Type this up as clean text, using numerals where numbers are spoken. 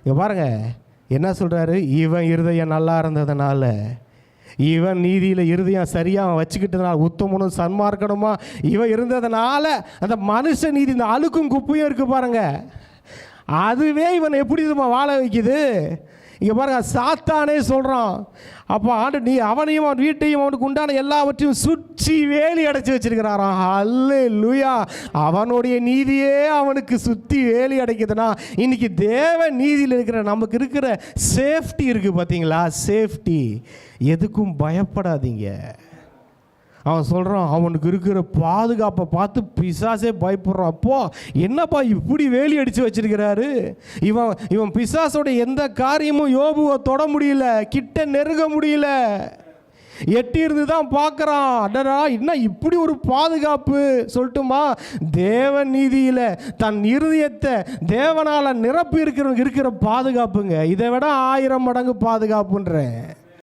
இங்கே பாருங்க என்ன சொல்கிறாரு, இவன் இருதயம் நல்லா இருந்ததுனால, இவன் நீதியில் இருதயம் சரியாக வச்சுக்கிட்டதுனால, உத்தமனும் சன்மார்க்கனுமா இவன் இருந்ததுனால, அந்த மனுஷ நீதி இந்த அழுக்கும் குப்பையும் இருக்குது பாருங்க, அதுவே இவன் எப்படி வாழ வைக்குது. இங்கே பாருங்க சாத்தானே சொல்கிறான், அப்போ ஆண்டு நீ அவனையும் அவன் வீட்டையும் அவனுக்கு உண்டான எல்லாவற்றையும் சுற்றி வேலி அடைச்சி வச்சிருக்கிறாராம். அல்லேலூயா. அவனுடைய நீதியே அவனுக்கு சுற்றி வேலி அடைக்குதுன்னா, இன்னைக்கு தேவ நீதியில் இருக்கிற நமக்கு இருக்கிற சேஃப்டி இருக்குது பார்த்தீங்களா, சேஃப்டி. எதுக்கும் பயப்படாதீங்க. அவன் சொல்கிறான், அவனுக்கு இருக்கிற பாதுகாப்பை பார்த்து பிசாசே பயப்படுறான். அப்போ என்னப்பா இப்படி வேலி அடித்து வச்சிருக்கிறாரு, இவன் பிசாசோட எந்த காரியமும் யோபுவை தொட முடியல, கிட்ட நெருங்க முடியல, எட்டி இருந்து தான் பார்க்குறான். அடடா என்ன இப்படி ஒரு பாதுகாப்பு சொல்லட்டுமா, தேவ நீதியில் தன் இருதயத்தை தேவனால் நிரப்பி இருக்கிற பாதுகாப்புங்க, இதை விட 1000 மடங்கு பாதுகாப்புன்றேன்.